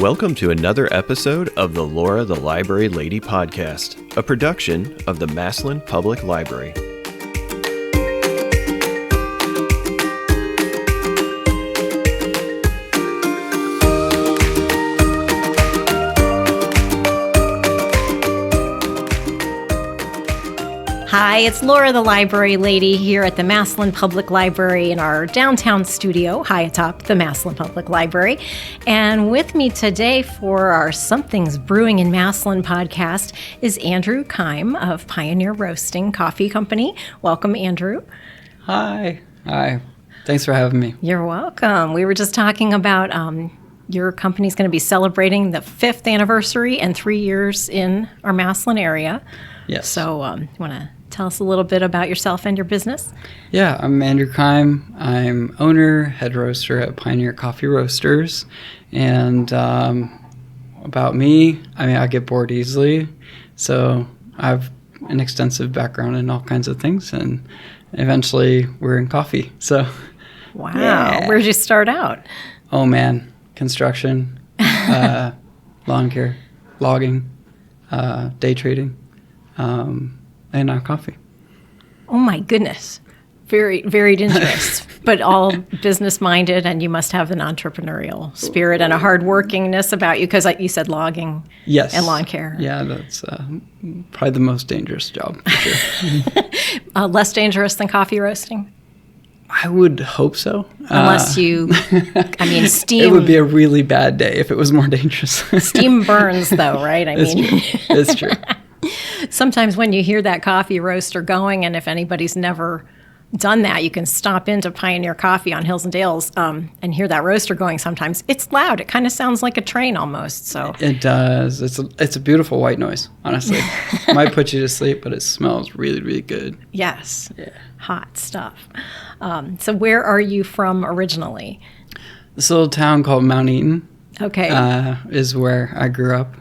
Welcome to another episode of the Laura the Library Lady podcast, a production of the Massillon Public Library. Hi, it's Laura the Library Lady here at the Massillon Public Library in our downtown studio, high atop the Massillon Public Library. And with me today for our Something's Brewing in Massillon podcast is Andrew Keim of Pioneer Roasting Coffee Company. Welcome, Andrew. Hi. Thanks for having me. You're welcome. We were just talking about your company's going to be celebrating the 5th anniversary and 3 years in our Massillon area. Yes. So you want to tell us a little bit about yourself and your business? Yeah, I'm Andrew Keim. I'm owner, head roaster at Pioneer Coffee Roasters. And about me, I get bored easily. So I have an extensive background in all kinds of things. And eventually we're in coffee. So, wow. Yeah. Where'd you start out? Oh, man. Construction, lawn care, logging, day trading. And now coffee. Oh my goodness. Very varied interests, but all business-minded, and you must have an entrepreneurial spirit and a hard-workingness about you, because like you said, logging and lawn care. Yeah, that's probably the most dangerous job, for sure. Less dangerous than coffee roasting? I would hope so. Unless steam. It would be a really bad day if it was more dangerous. Steam burns, though, right? It's true. Sometimes when you hear that coffee roaster going, and if anybody's never done that, you can stop into Pioneer Coffee on Hills and Dales and hear that roaster going sometimes. It's loud. It kind of sounds like a train almost. So it does. It's a beautiful white noise, honestly. Might put you to sleep, but it smells really, really good. Yes. Yeah. Hot stuff. So where are you from originally? This little town called Mount Eaton. Okay. Is where I grew up.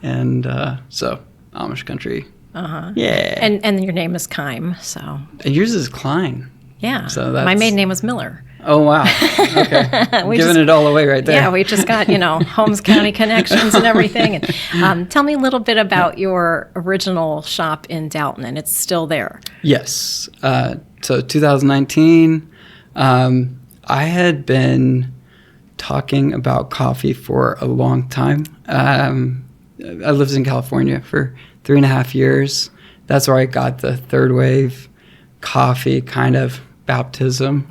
And so Amish country. Uh-huh. Yeah. And your name is Keim, so. And yours is Klein. Yeah. So that's... My maiden name was Miller. Oh, wow. Okay. Giving it all away right there. Yeah, we just got, Holmes County connections and everything. And tell me a little bit about your original shop in Dalton, and it's still there. Yes. So 2019, I had been talking about coffee for a long time. I lived in California for 3.5 years. That's where I got the third wave coffee kind of baptism.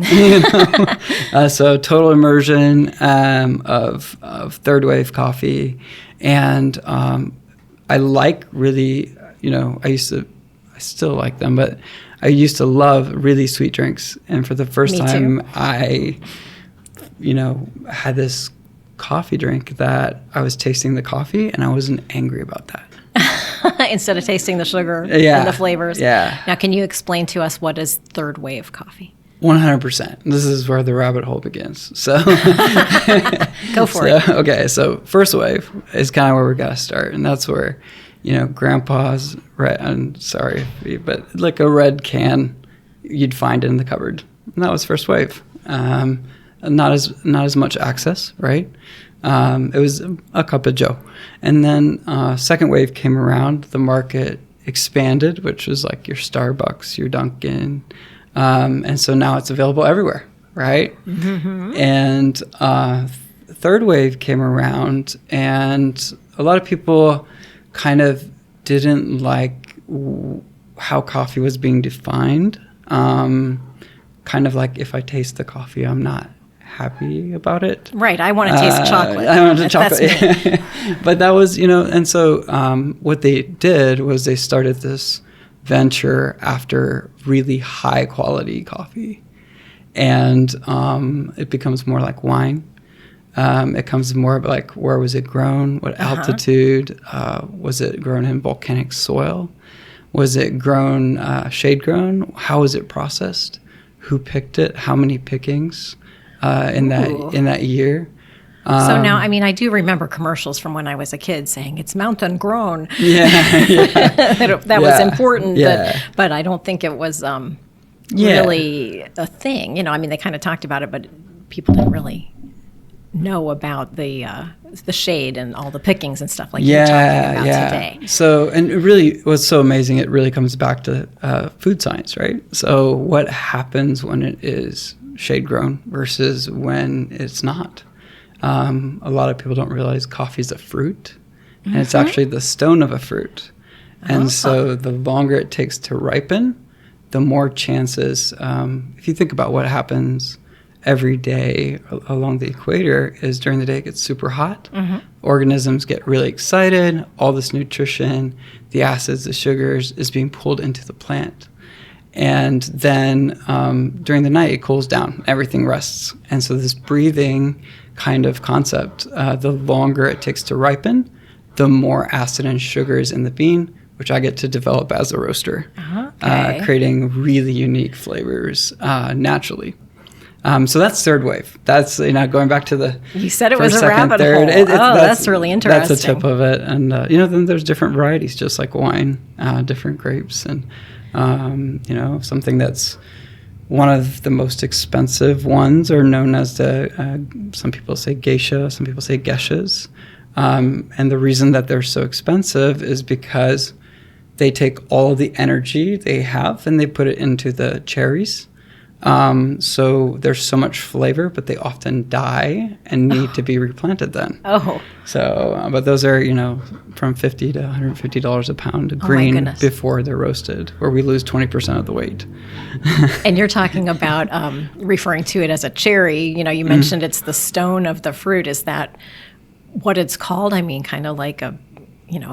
So total immersion of third wave coffee. And I like really, I still like them, but I used to love really sweet drinks. And for the first time, I, had this coffee drink that I was tasting the coffee and I wasn't angry about that. Instead of tasting the sugar and the flavors. Yeah. Now, can you explain to us what is third wave coffee? 100%. This is where the rabbit hole begins. So Go for it. Okay, so first wave is kind of where we got to start. And that's where, grandpa's red, I'm sorry, but like a red can, you'd find it in the cupboard. And that was first wave. Not as much access, right? It was a cup of joe. And then second wave came around. The market expanded, which was like your Starbucks, your Dunkin'. And so now it's available everywhere, right? Mm-hmm. And third wave came around, and a lot of people kind of didn't like how coffee was being defined. Kind of like, if I taste the coffee, I'm not happy about it. Right. I want to taste chocolate. I want to chocolate. That's me. But that was, and so what they did was they started this venture after really high quality coffee. And it becomes more like wine. It comes more like, where was it grown? What altitude? Was it grown in volcanic soil? Was it grown, shade grown? How was it processed? Who picked it? How many pickings in that year? So now, I do remember commercials from when I was a kid saying it's mountain grown. Yeah. that was important, Yeah. but I don't think it was really a thing. They kind of talked about it, but people didn't really know about the shade and all the pickings and stuff like you're talking about today. So, and it really, what's so amazing, it really comes back to food science, right? So what happens when it is shade grown versus when it's not? A lot of people don't realize coffee is a fruit, and it's actually the stone of a fruit. And so the longer it takes to ripen, the more chances, if you think about what happens every day along the equator, is during the day it gets super hot. Organisms get really excited. All this nutrition, the acids, the sugars is being pulled into the plant. And then during the night it cools down, everything rests. And so this breathing kind of concept, the longer it takes to ripen, the more acid and sugars in the bean, which I get to develop as a roaster, creating really unique flavors naturally. So that's third wave. That's, going back to the You said it first, was a second, rabbit third. hole. That's really interesting. That's a tip of it. And, then there's different varieties, just like wine, different grapes. And, something that's one of the most expensive ones are known as some people say geisha, some people say geishas. And the reason that they're so expensive is because they take all the energy they have and they put it into the cherries. So there's so much flavor, but they often die and need to be replanted then. So, but those are, from $50 to $150 a pound green before they're roasted, where we lose 20% of the weight. And you're talking about referring to it as a cherry. You mentioned it's the stone of the fruit. Is that what it's called? I mean, kind of like a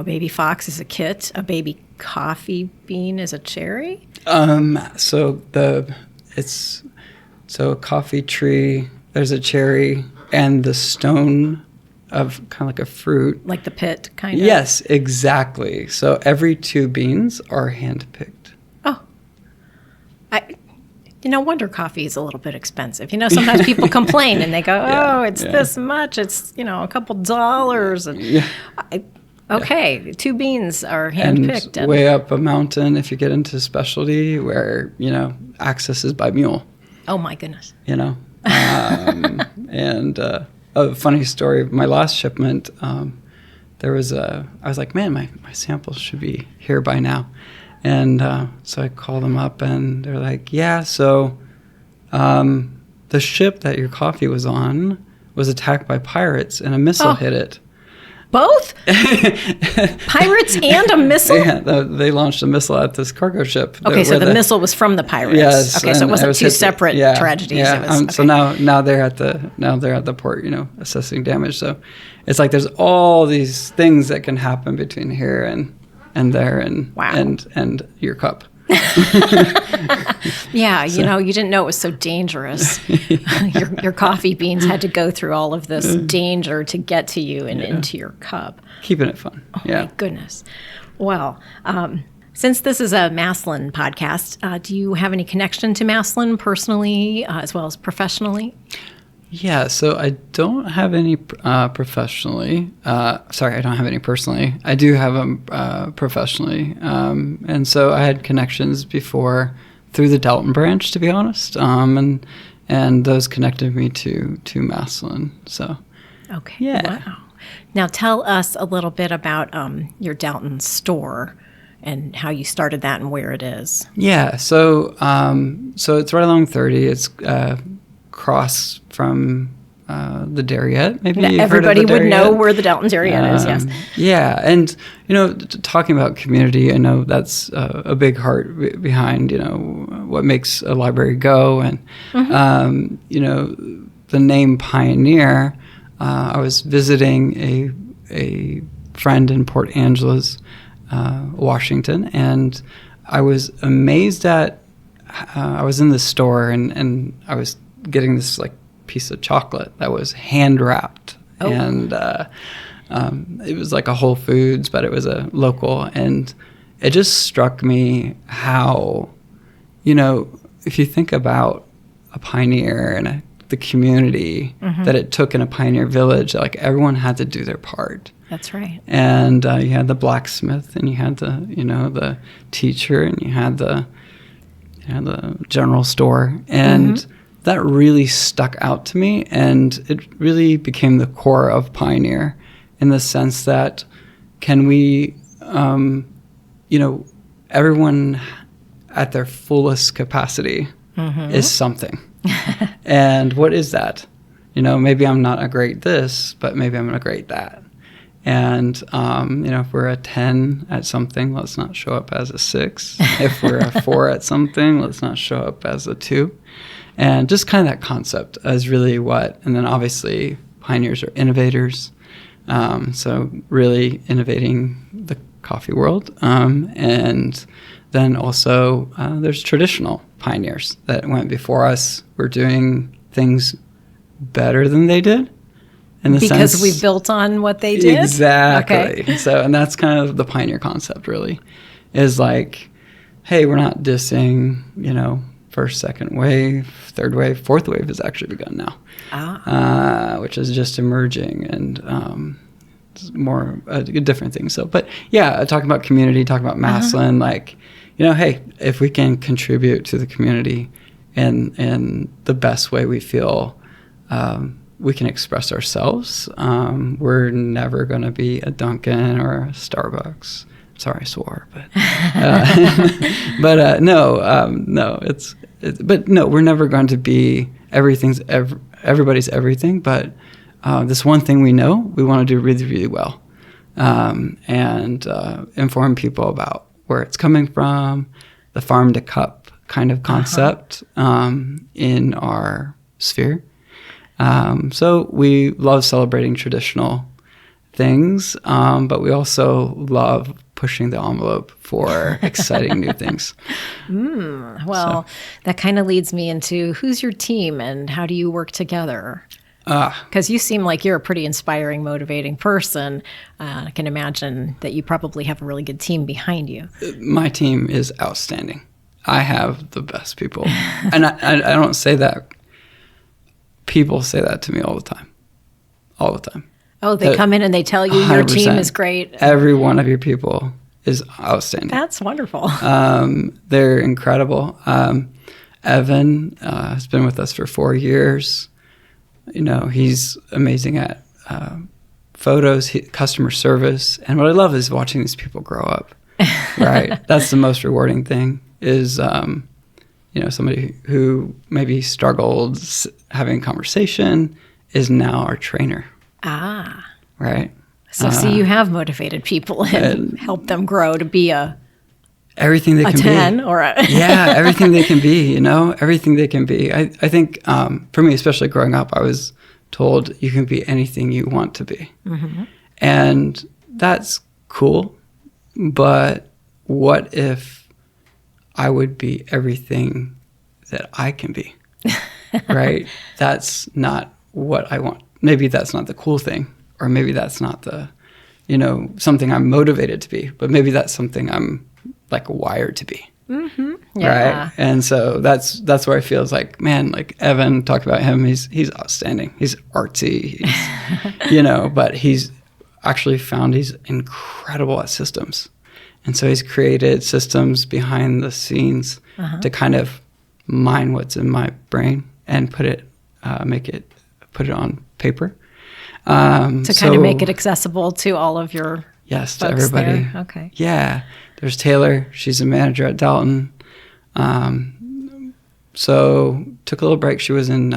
baby fox is a kit, a baby coffee bean is a cherry? So a coffee tree, there's a cherry, and the stone of kind of like a fruit. Like the pit, kind of? Yes, exactly. So every 2 beans are hand-picked. Oh. No wonder coffee is a little bit expensive. Sometimes people complain and they go, it's this much. It's, a couple dollars. And okay, 2 beans are hand-picked. And way up a mountain, if you get into specialty, where, access is by mule. Oh, my goodness. And a funny story, my last shipment, I was like, man, my samples should be here by now. And so I called them up, and they're like, yeah, so the ship that your coffee was on was attacked by pirates, and a missile hit it. Both? Pirates and a missile? Yeah, they launched a missile at this cargo ship. Okay, so the missile was from the pirates. Yes. Okay, so it wasn't 2 separate tragedies. Yeah. It was, So now they're at the port, assessing damage. So it's like there's all these things that can happen between here and there and your cup. Yeah, you didn't know it was so dangerous. Your coffee beans had to go through all of this danger to get to you and into your cup. Keeping it fun. Oh, my goodness. Well, since this is a Maslin podcast, do you have any connection to Maslin personally as well as professionally? Yeah, so I don't have any professionally. Sorry, I don't have any personally. I do have them professionally. And so I had connections before through the Dalton branch, to be honest. And those connected me to Maslin. So, okay. Yeah. Wow. Now tell us a little bit about your Dalton store and how you started that and where it is. Yeah, so it's right along 30. It's across from the Dairyette. Maybe you've everybody heard of the would know Dairyette? where the Dalton Dairyette is. Yes. Yeah, and talking about community, I know that's a big heart behind what makes a library go, and the name Pioneer. I was visiting a friend in Port Angeles, Washington, and I was amazed at. I was in the store and I was getting this piece of chocolate that was hand wrapped, and it was like a Whole Foods, but it was a local, and it just struck me how, if you think about a pioneer and the community that it took in a pioneer village, everyone had to do their part. That's right. And you had the blacksmith, and you had the teacher, and you had the general store, and that really stuck out to me, and it really became the core of Pioneer in the sense that can we, everyone at their fullest capacity is something. And what is that? Maybe I'm not a great this, but maybe I'm a great that. And, if we're a 10 at something, let's not show up as a 6. If we're a 4 at something, let's not show up as a 2. And just kind of that concept is really and then obviously pioneers are innovators. So really innovating the coffee world. And then also there's traditional pioneers that went before us. We're doing things better than they did. Because we built on what they did? Exactly. Okay. So, and that's kind of the pioneer concept really, is like, hey, we're not dissing, first, second wave, third wave, fourth wave has actually begun now, which is just emerging and it's more a different thing. So, but yeah, talking about community, talking about Maslin, like, hey, if we can contribute to the community in the best way we feel, we can express ourselves. We're never going to be a Dunkin' or a Starbucks. Sorry, I swore, but no, we're never going to be everybody's everything. But this one thing we know we want to do really, really well, and inform people about where it's coming from, the farm to cup kind of concept in our sphere. So we love celebrating traditional things, but we also love pushing the envelope for exciting new things. That kind of leads me into who's your team and how do you work together? Because you seem like you're a pretty inspiring, motivating person. I can imagine that you probably have a really good team behind you. My team is outstanding. I have the best people. And I don't say that. People say that to me all the time. All the time. Oh, they come in and they tell you your team is great. Every one of your people is outstanding. That's wonderful. They're incredible. Evan has been with us for 4 years. He's amazing at photos, customer service. And what I love is watching these people grow up, right? That's the most rewarding thing is, somebody who maybe struggled having a conversation is now our trainer. Right? So you have motivated people and helped them grow to be everything they can 10 be. Or yeah, everything they can be, everything they can be. I think for me, especially growing up, I was told you can be anything you want to be. Mm-hmm. And that's cool. But what if I would be everything that I can be? Right? That's not what I want. Maybe that's not the cool thing, or maybe that's not the, something I'm motivated to be, but maybe that's something I'm like wired to be. Mm-hmm. Yeah. Right. And so that's where I feel is like, man, like Evan, talk about him. He's outstanding. He's artsy, he's, but he's actually found he's incredible at systems. And so he's created systems behind the scenes to kind of mine what's in my brain and put it on paper. To kind of make it accessible to all of your yes, to folks everybody. There. Okay. Yeah. There's Taylor. She's a manager at Dalton. So took a little break. She was in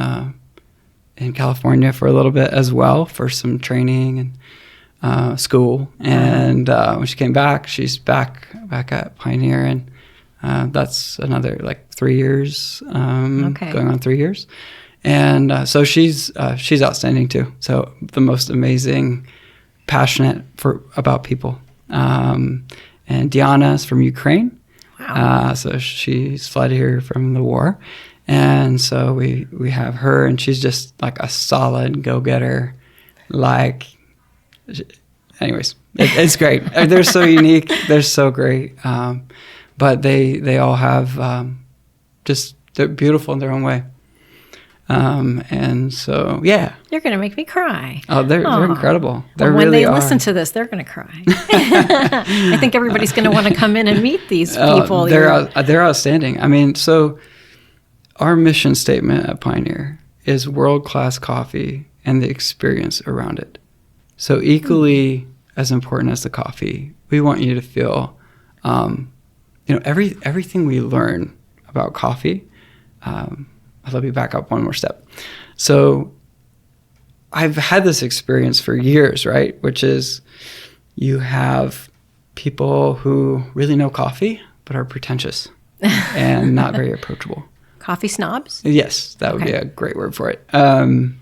California for a little bit as well for some training and school. And when she came back, she's back at Pioneer, and that's another 3 years. Going on 3 years. And so she's outstanding too. So the most amazing, passionate about people. And Diana is from Ukraine. Wow. So she's fled here from the war. And so we have her, and she's just like a solid go-getter. Anyways, it's great. They're so unique. They're so great. But they all have they're beautiful in their own way. And so, yeah. You're going to make me cry. Oh, they're incredible. They when really they are. listen to this, they're going to cry. I think everybody's going to want to come in and meet these people. They're outstanding. I mean, so our mission statement at Pioneer is world-class coffee and the experience around it. So equally as important as the coffee, we want you to feel, everything we learn about coffee. Let me back up one more step. So I've had this experience for years, right? Which is you have people who really know coffee but are pretentious and not very approachable. Coffee snobs? Yes, that would be a great word for it. And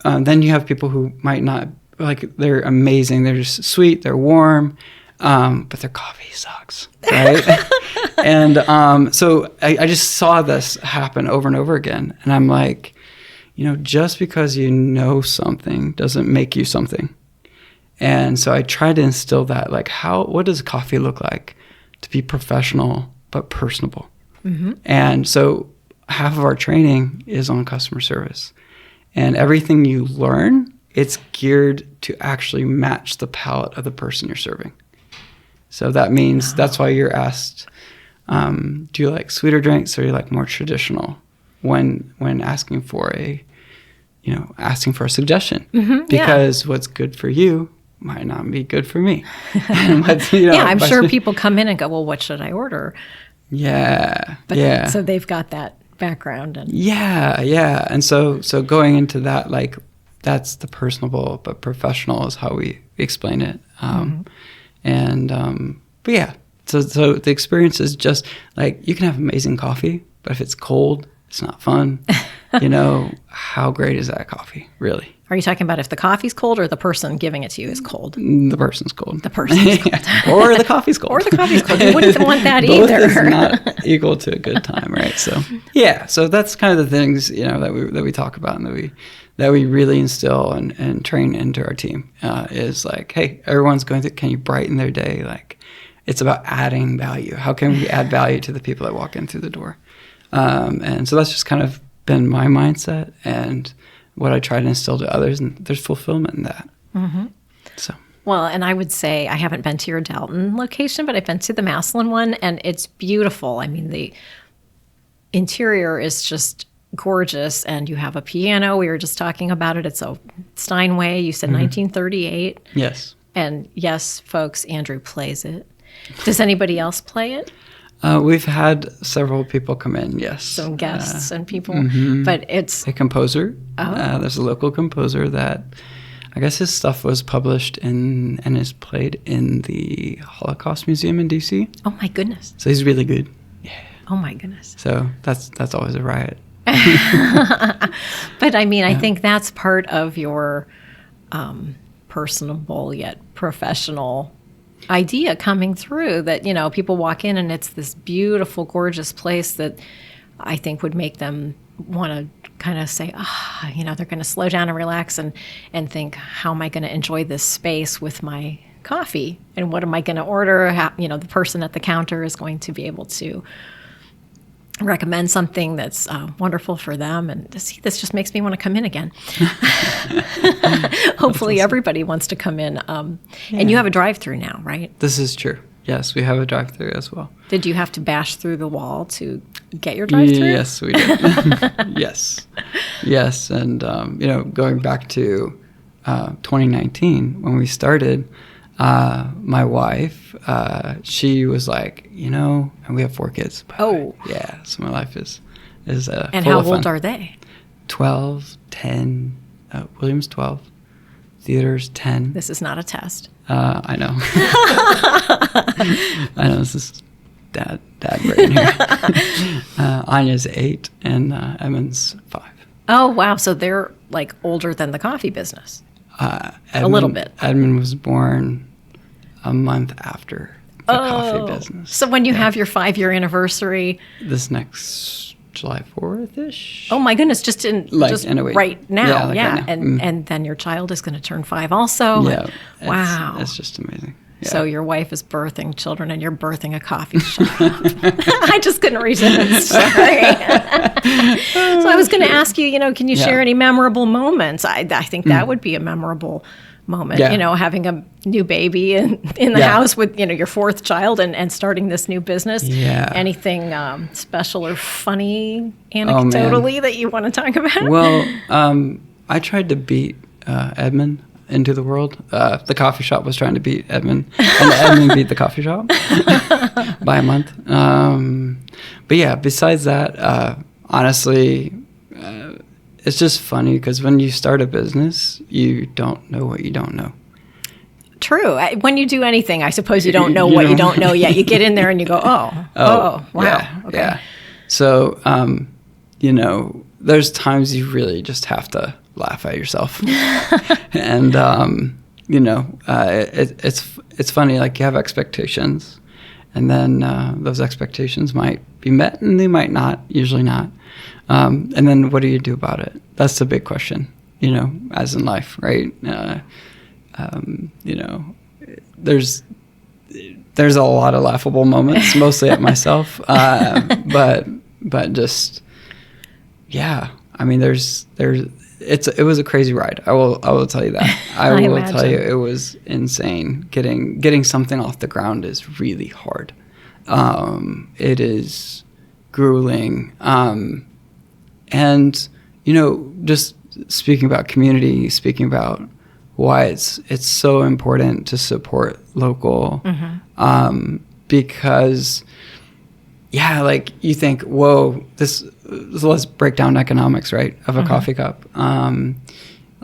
then you have people who might not, like, they're amazing. They're just sweet. They're warm. But their coffee sucks, right? And so I just saw this happen over and over again. And I'm like, just because you know something doesn't make you something. And so I tried to instill that, like, what does coffee look like to be professional but personable? Mm-hmm. And so half of our training is on customer service. And everything you learn, it's geared to actually match the palate of the person you're serving. So that means that's why you're asked, do you like sweeter drinks or do you like more traditional when asking for a suggestion? Mm-hmm, because what's good for you might not be good for me. I'm sure people come in and go, well, what should I order? Yeah. So they've got that background. Yeah. And so going into that, like, that's the personable but professional is how we explain it. But yeah, so the experience is just like, you can have amazing coffee, but if it's cold, it's not fun. How great is that coffee, really? Are you talking about if the coffee's cold or the person giving it to you is cold? The person's cold. The person's cold. Or the coffee's cold. Or the coffee's cold. You wouldn't want that Both either. Is not equal to a good time, right? So yeah, so that's kind of the things that we talk about and that we really instill and train into our team is like, hey, everyone's going through. Can you brighten their day? Like, it's about adding value. How can we add value to the people that walk in through the door? And so that's just kind of been my mindset and what I try to instill to others, and there's fulfillment in that. Mm-hmm. So. Well, and I would say I haven't been to your Dalton location, but I've been to the Massillon one, and it's beautiful. I mean, the interior is just gorgeous, and you have a piano. We were just talking about it. It's a Steinway. You said 1938. Yes. And yes, folks, Andrew plays it. Does anybody else play it? We've had several people come in, yes. Some guests and people. Mm-hmm. But it's... A composer. There's a local composer that, I guess his stuff was published and is played in the Holocaust Museum in D.C. Oh, my goodness. So he's really good. Yeah. Oh, my goodness. So that's always a riot. But, I mean, I think that's part of your personable yet professional idea coming through, that people walk in and it's this beautiful, gorgeous place that I think would make them want to kind of say, they're going to slow down and relax and think, how am I going to enjoy this space with my coffee, and what am I going to order? How, the person at the counter is going to be able to recommend something that's wonderful for them. And this just makes me want to come in again. Hopefully awesome. Everybody wants to come in. And you have a drive-through now, right? This is true. Yes, we have a drive-through as well. Did you have to bash through the wall to get your drive-through? Yes, we did. Yes. And, going back to 2019, when we started, my wife, she was like, and we have 4 kids. Yeah, so my life is and full how of fun. Old are they? 12, 10, William's 12, Theodore's 10. This is not a test. I know. I know, this is dad brain here. Anya's 8 and Evan's 5. Oh, wow. So they're like older than the coffee business. A little bit. Edmund was born a month after the coffee business. So when you have your 5-year anniversary, this next July 4th-ish. Oh my goodness! Just in a week. Right now, yeah. Right now. And then your child is going to turn 5 also. Yeah. Wow. It's just amazing. Yeah. So your wife is birthing children, and you're birthing a coffee shop. I just couldn't resist. Sorry. So I was going to ask you, can you share any memorable moments? I think that would be a memorable moment, Yeah. having a new baby in the house with, your fourth child and starting this new business. Yeah. Anything special or funny anecdotally that you want to talk about? Well, I tried to beat Edmund into the world. The coffee shop was trying to beat Edmund, and Edmund beat the coffee shop by a month. But yeah, besides that, honestly, it's just funny because when you start a business, you don't know what you don't know. True. When you do anything, I suppose you don't know what you don't know yet. You get in there and you go, wow. Yeah, okay. Yeah. So, there's times you really just have to laugh at yourself. And, it's funny, like you have expectations and then those expectations might be met and they might not, usually not. And then what do you do about it? That's the big question, as in life, right? There's a lot of laughable moments, mostly at myself. But just, yeah, I mean, it was a crazy ride. I will tell you that. I will imagine. tell you it was insane. Getting something off the ground is really hard. It is grueling. And, just speaking about community, speaking about why it's so important to support local, because, yeah, like you think, whoa, let's break down economics, right, of a coffee cup. On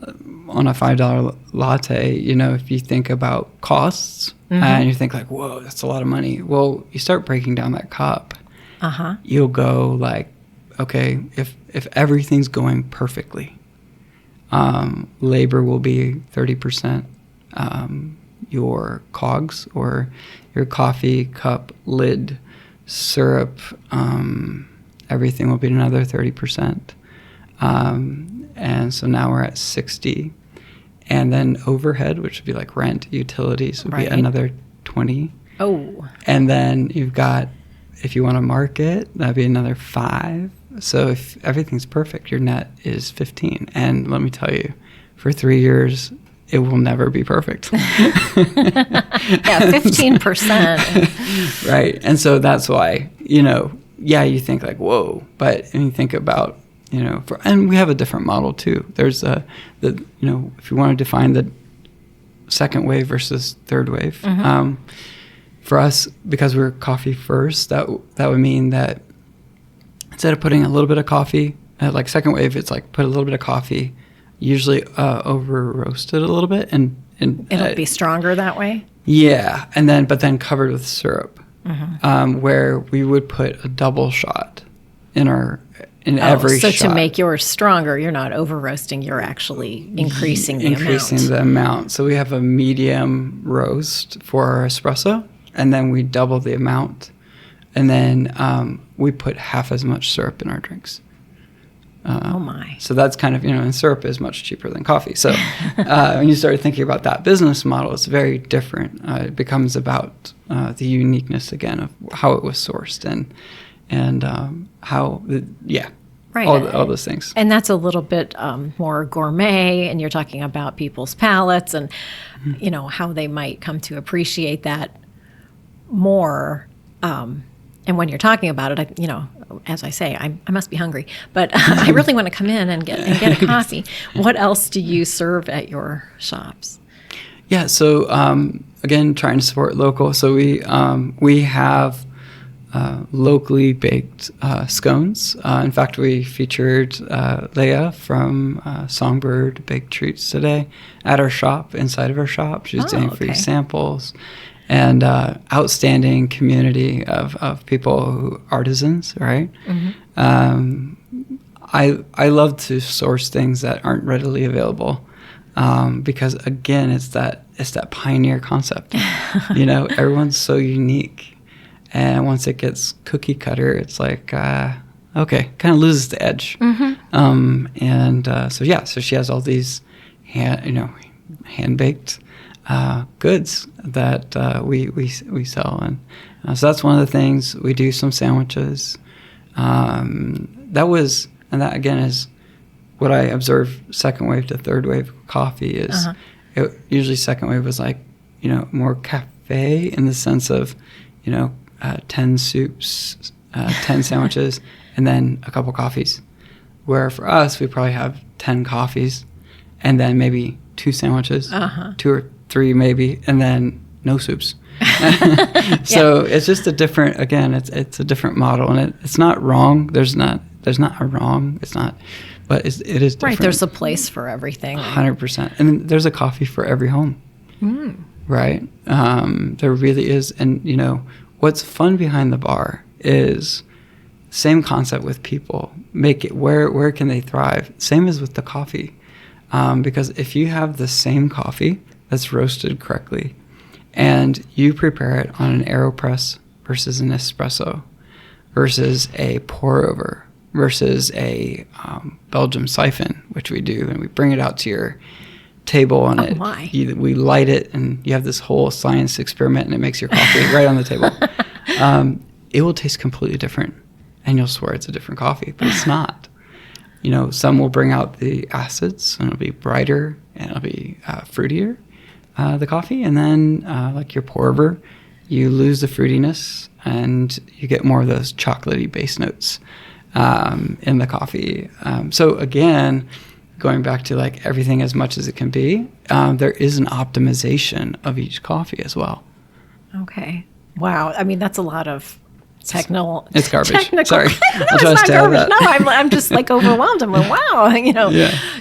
a $5 latte, if you think about costs and you think like, whoa, that's a lot of money. Well, you start breaking down that cup, you'll go like, okay, if everything's going perfectly, labor will be 30%. Your cogs or your coffee cup lid, syrup, everything will be another 30%. And so now we're at 60. And then overhead, which would be like rent, utilities, would be another 20. Oh. And then you've got, if you want to market, that'd be another 5. So if everything's perfect, your net is 15. And let me tell you, for 3 years, it will never be perfect. Yeah, 15%. Right. And so that's why, you think like, whoa. But when you think about, and we have a different model too. There's if you want to define the second wave versus third wave, for us, because we're coffee first, that would mean that instead of putting a little bit of coffee, like second wave, it's like put a little bit of coffee, usually over roasted a little bit, and It'll be stronger that way. Yeah, but then covered with syrup, where we would put a double shot in every shot. So to make yours stronger, you're not over roasting, you're actually increasing the amount. So we have a medium roast for our espresso, and then we double the amount, and then we put half as much syrup in our drinks. Oh my. So that's kind of, and syrup is much cheaper than coffee. So when you start thinking about that business model, it's very different. It becomes about the uniqueness again of how it was sourced and how, right. all those things. And that's a little bit more gourmet, and you're talking about people's palates and, how they might come to appreciate that more. And when you're talking about it, as I say, I must be hungry, but I really want to come in and get a coffee. What else do you serve at your shops? Yeah, so again, trying to support local. So we have locally baked scones. In fact, we featured Leah from Songbird Baked Treats today at our shop, inside of our shop. She's doing free samples. And outstanding community of people who artisans, right? I love to source things that aren't readily available because again, it's that pioneer concept. Everyone's so unique, and once it gets cookie cutter, it's like okay, kind of loses the edge. So she has all these hand baked goods that we sell, and so that's one of the things. We do some sandwiches. That again is what I observe second wave to third wave coffee Usually second wave was like, more cafe in the sense of, 10 soups, 10 sandwiches, and then a couple coffees. Where for us, we probably have 10 coffees and then maybe 2 sandwiches, 2 or 3 maybe, and then no soups. So it's just a different, again, it's a different model, and it's not wrong. There's not a wrong. It's not, but it is different. Right. There's a place for everything. 100%. And there's a coffee for every home. Right. There really is. And what's fun behind the bar is same concept with people. Make it where can they thrive? Same as with the coffee. Because if you have the same coffee that's roasted correctly and you prepare it on an AeroPress versus an espresso versus a pour over versus a Belgium siphon, which we do, and we bring it out to your table and we light it, and you have this whole science experiment, and it makes your coffee right on the table. It will taste completely different, and you'll swear it's a different coffee, but it's not. Some will bring out the acids, and it'll be brighter, and it'll be fruitier, the coffee. And then, like your pour over, you lose the fruitiness, and you get more of those chocolatey base notes in the coffee. So again, going back to like everything as much as it can be, there is an optimization of each coffee as well. Okay. Wow. I mean, that's a lot of It's garbage. Technical. Sorry. I'll try to tell that. No, I'm just like overwhelmed. I'm like, wow,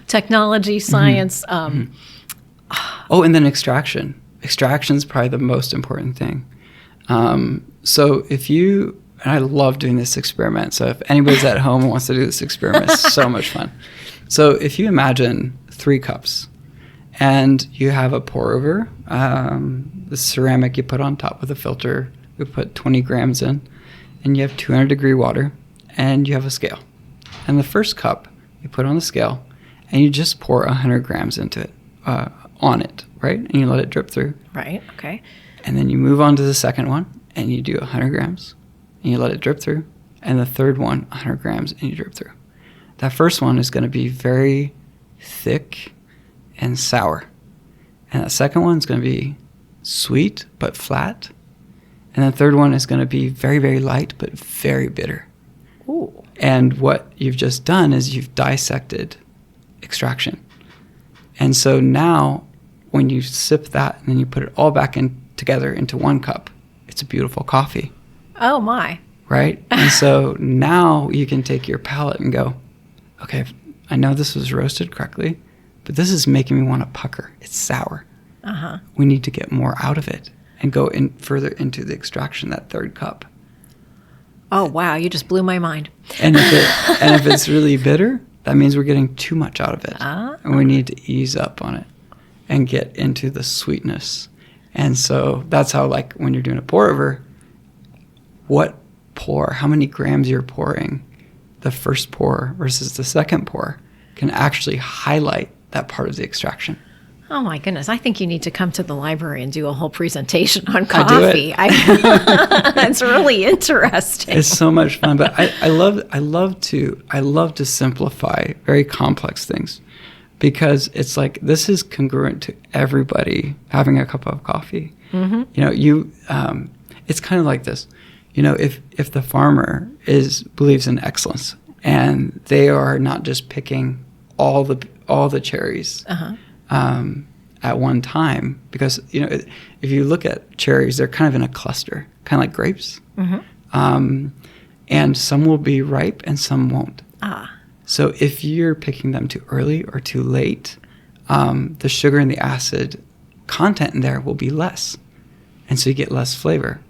technology, science. Oh, and then extraction. Extraction's probably the most important thing. So and I love doing this experiment. So if anybody's at home and wants to do this experiment, it's so much fun. So if you imagine 3 cups and you have a pour over, the ceramic you put on top with a filter, we put 20 grams in, and you have 200 degree water, and you have a scale. And the first cup you put on the scale, and you just pour 100 grams into it, on it, right? And you let it drip through. Right, okay. And then you move on to the second one, and you do 100 grams, and you let it drip through. And the third one, 100 grams, and you drip through. That first one is going to be very thick and sour. And that second one is going to be sweet but flat. And the third one is going to be very, very light but very bitter. Ooh. And what you've just done is you've dissected extraction. And so now when you sip that and then you put it all back in together into one cup, it's a beautiful coffee. Oh, my. Right? And so now you can take your palate and go, okay, I know this was roasted correctly, but this is making me want to pucker. It's sour. We need to get more out of it and go in further into the extraction, that third cup. Oh, wow. You just blew my mind. And if it's really bitter, that means we're getting too much out of it. And we need to ease up on it and get into the sweetness. And so that's how, like, when you're doing a pour over, how many grams you're pouring, the first pour versus the second pour, can actually highlight that part of the extraction. Oh my goodness! I think you need to come to the library and do a whole presentation on coffee. It's really interesting. It's so much fun, but I love to simplify very complex things, because it's like this is congruent to everybody having a cup of coffee. Mm-hmm. It's kind of like this. If the farmer believes in excellence, and they are not just picking all the cherries. At one time, because if you look at cherries, they're kind of in a cluster, kind of like grapes. Mm-hmm. And some will be ripe and some won't. So if you're picking them too early or too late, the sugar and the acid content in there will be less, and so you get less flavor.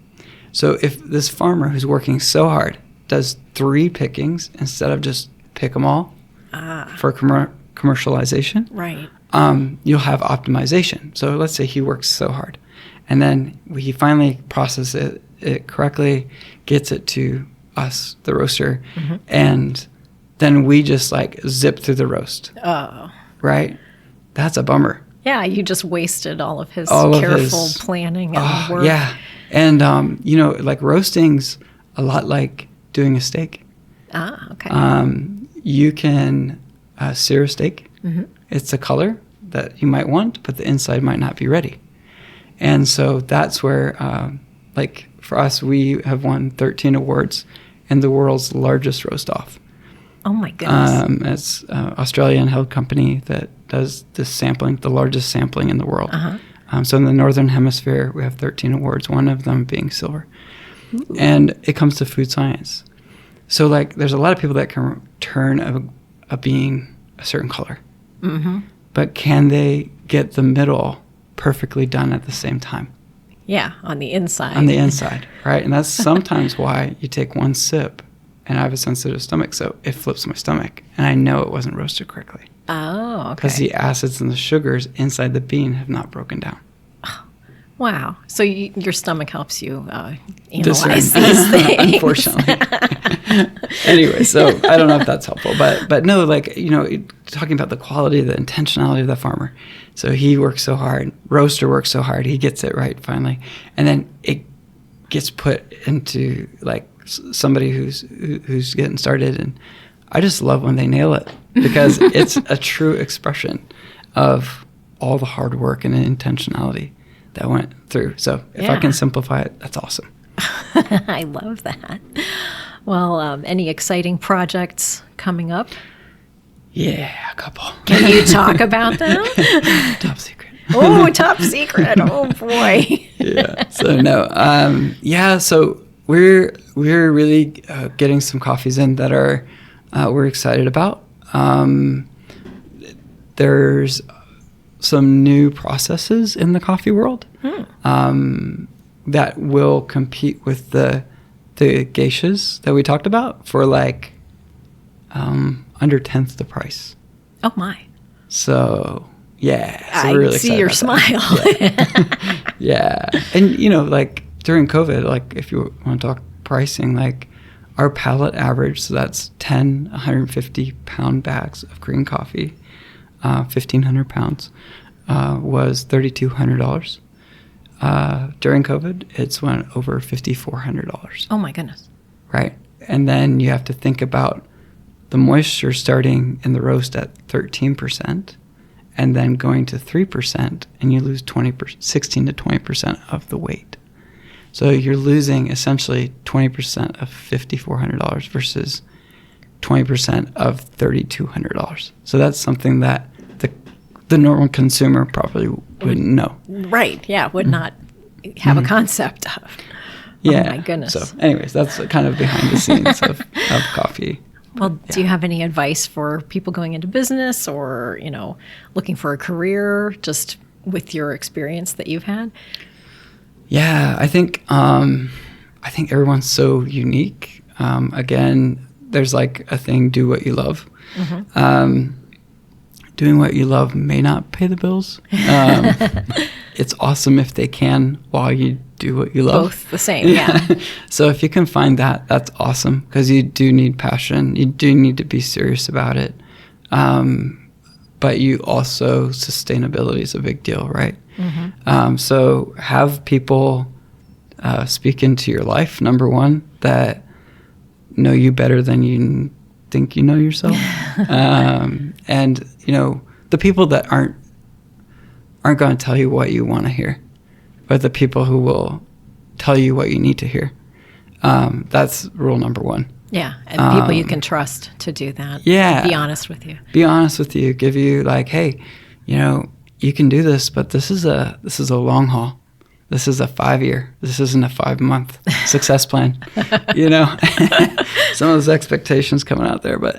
So if this farmer who's working so hard does 3 pickings instead of just pick them all for commercialization, right? You'll have optimization. So let's say he works so hard, and then he finally processes it correctly, gets it to us, the roaster, mm-hmm. and then we just like zip through the roast. Oh. Right? That's a bummer. Yeah, you just wasted all of his careful planning and work. Yeah. And, like roasting's a lot like doing a steak. Okay. You can sear a steak. Mm-hmm. It's a color that you might want, but the inside might not be ready. And so that's where, like for us, we have won 13 awards in the world's largest roast off. Oh my goodness. It's an Australian held company that does this sampling, the largest sampling in the world. So in the Northern Hemisphere, we have 13 awards, one of them being silver. Ooh. And it comes to food science. So like there's a lot of people that can turn a bean a certain color. Mm-hmm. But can they get the middle perfectly done at the same time? Yeah, on the inside. On the inside, right? And that's sometimes why you take one sip, and I have a sensitive stomach, so it flips my stomach, and I know it wasn't roasted correctly. Oh, okay. Because the acids and the sugars inside the bean have not broken down. Wow. So your stomach helps you analyze these things. Unfortunately. Anyway, so I don't know if that's helpful, but no, like, you know, talking about the quality, the intentionality of the farmer. So he works so hard, roaster works so hard, he gets it right finally, and then it gets put into like somebody who's getting started, and I just love when they nail it because it's a true expression of all the hard work and the intentionality that went through. So if I can simplify it, that's awesome. I love that. Well, any exciting projects coming up? Yeah, a couple. Can you talk about them? Top secret. Oh, top secret. Oh boy. Yeah. So no. So we're really getting some coffees in that are we're excited about. There's some new processes in the coffee world that will compete with the geishas that we talked about for like under 10th the price. Oh my. So yeah, so I we're really see your smile. Yeah. And you know, like during COVID, like if you want to talk pricing, like our pallet average, so that's 10 150 pound bags of green coffee, 1,500 pounds, was $3,200. During COVID, it's went over $5,400. Oh my goodness. Right. And then you have to think about the moisture starting in the roast at 13% and then going to 3%, and you lose 16 to 20% of the weight. So you're losing essentially 20% of $5,400 versus 20% of $3,200. So that's something that the normal consumer probably wouldn't know. Right. Yeah. Would not have a concept of. Yeah. Oh my goodness. So anyways, that's kind of behind the scenes of coffee. Well, do you have any advice for people going into business or, you know, looking for a career just with your experience that you've had? Yeah, I think everyone's so unique. Again, there's like a thing, do what you love. Mm-hmm. Doing what you love may not pay the bills. It's awesome if they can while you do what you love. Both the same, yeah. So if you can find that, that's awesome because you do need passion. You do need to be serious about it. But you also, sustainability is a big deal, right? Mm-hmm. So have people speak into your life, number one, that know you better than you think you know yourself. And, you know, the people that aren't going to tell you what you want to hear, but the people who will tell you what you need to hear. That's rule number one. Yeah, and people you can trust to do that. Yeah. Be honest with you. Be honest with you. Give you like, hey, you know, you can do this, but this is a long haul. This is a 5-year. This isn't a 5-month success plan. You know, some of those expectations coming out there, but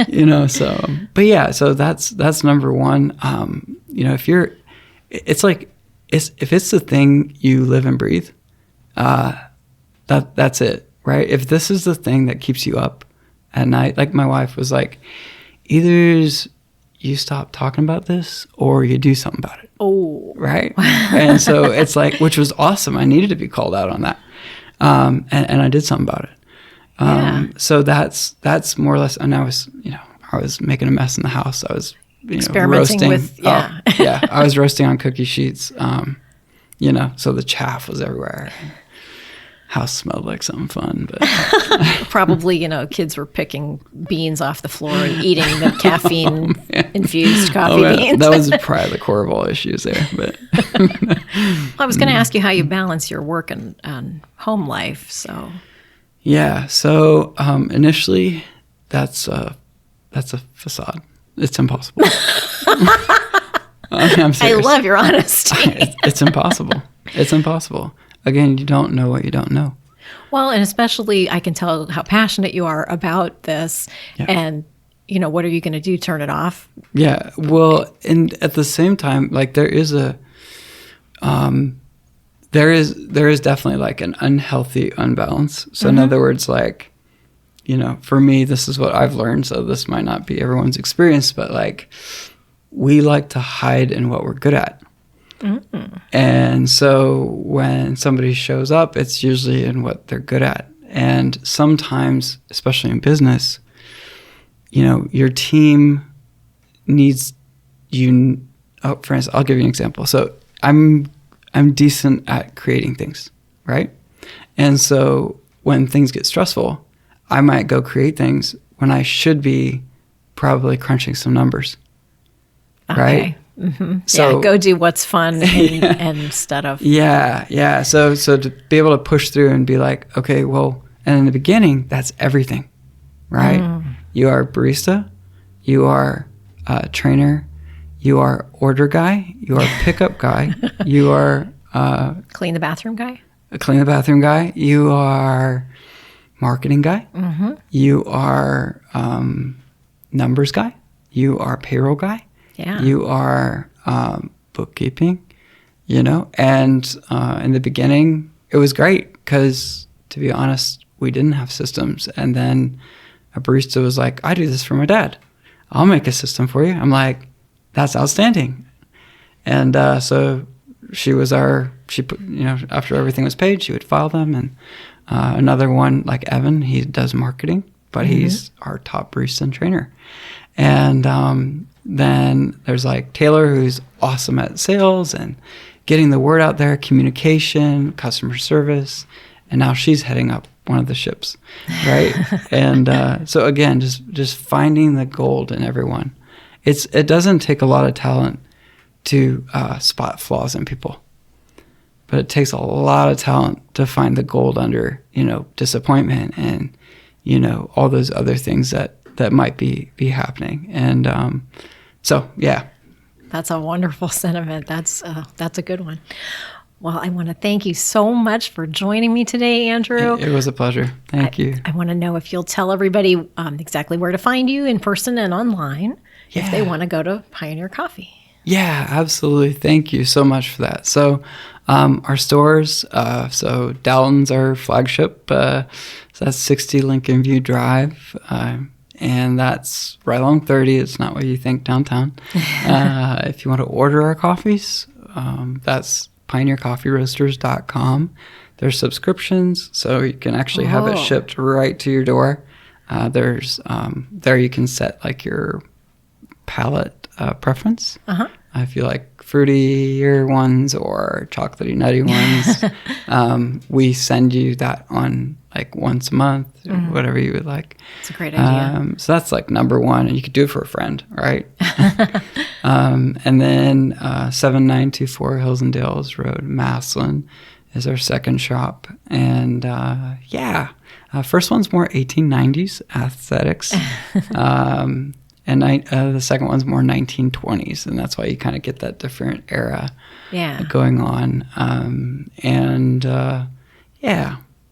you know. So, but yeah. So that's number one. You know, if it's the thing you live and breathe, that's it, right? If this is the thing that keeps you up at night, like my wife was like, either you stop talking about this or you do something about it. Oh. Right? And so it's like, which was awesome. I needed to be called out on that. And I did something about it. Yeah. So that's more or less, and I was making a mess in the house. I was, experimenting roasting. with, yeah. I was roasting on cookie sheets, so the chaff was everywhere. House smelled like something fun, but probably, kids were picking beans off the floor and eating the caffeine infused coffee beans. That was probably the core issues there. But I was going to ask you how you balance your work and home life. So yeah, so initially, that's a facade. It's impossible. I'm serious. I love your honesty. It's impossible. It's impossible. Again, you don't know what you don't know. Well, and especially I can tell how passionate you are about this. Yeah. And, what are you going to do? Turn it off? Yeah. Well, and at the same time, like there is definitely like an unhealthy unbalance. So in other words, like, for me, this is what I've learned. So this might not be everyone's experience, but like we like to hide in what we're good at. Mm-hmm. And so when somebody shows up, it's usually in what they're good at. And sometimes, especially in business, your team needs you. Oh, for instance, I'll give you an example. So I'm decent at creating things, right? And so when things get stressful, I might go create things when I should be probably crunching some numbers, right? Mm-hmm. So go do what's fun and instead of yeah. So to be able to push through and be like, okay, well, and in the beginning, that's everything, right? You are barista, you are a trainer, you are order guy, you are pickup guy, you are clean the bathroom guy, you are marketing guy, you are numbers guy, you are payroll guy. Yeah. You are bookkeeping, and in the beginning, it was great because, to be honest, we didn't have systems. And then a barista was like, I do this for my dad. I'll make a system for you. I'm like, that's outstanding. And so she put, after everything was paid, she would file them. And another one, like Evan, he does marketing, but he's our top barista and trainer. And then there's like Taylor, who's awesome at sales and getting the word out there, communication, customer service. And now she's heading up one of the ships, right? And so again, just finding the gold in everyone. It doesn't take a lot of talent to spot flaws in people, but it takes a lot of talent to find the gold under, disappointment and, all those other things that might be happening. And so, yeah. That's a wonderful sentiment. That's a good one. Well, I want to thank you so much for joining me today, Andrew. It was a pleasure. Thank you. I want to know if you'll tell everybody exactly where to find you in person and online if they want to go to Pioneer Coffee. Yeah, absolutely. Thank you so much for that. So our stores, so Dalton's our flagship. So that's 60 Lincoln View Drive. And that's right along 30. It's not what you think downtown. If you want to order our coffees, that's pioneercoffeeroasters.com. There's subscriptions, so you can actually have it shipped right to your door. There's there you can set like your palate preference. If you like fruitier ones or chocolatey nutty ones, we send you that on like once a month or whatever you would like. It's a great idea. So that's like number one, and you could do it for a friend, right? And then 7924 Hills and Dales Road, Maslin is our second shop. And first one's more 1890s aesthetics. And the second one's more 1920s, and that's why you kind of get that different era going on.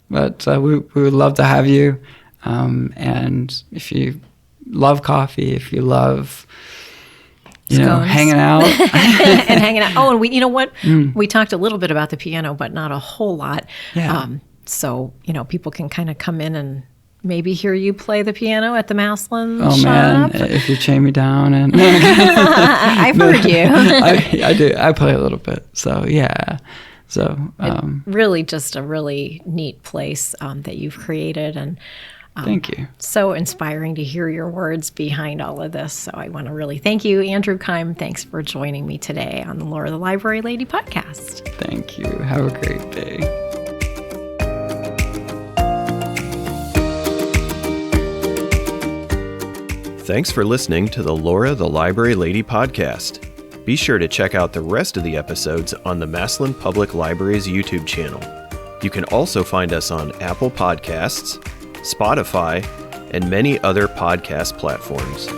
But we would love to have you. And if you love coffee, if you love, hanging out. and hanging out. Oh, and we, you know what? We talked a little bit about the piano, but not a whole lot. Yeah. So, people can kind of come in and maybe hear you play the piano at the Maslin shop. Man, if you chain me down and I've heard you. I do. I play a little bit. So yeah. So really just a really neat place that you've created, and thank you. So inspiring to hear your words behind all of this. So I want to really thank you, Andrew Keim. Thanks for joining me today on the Laura the Library Lady podcast. Thank you. Have a great day. Thanks for listening to the Laura the Library Lady podcast. Be sure to check out the rest of the episodes on the Massillon Public Library's YouTube channel. You can also find us on Apple Podcasts, Spotify, and many other podcast platforms.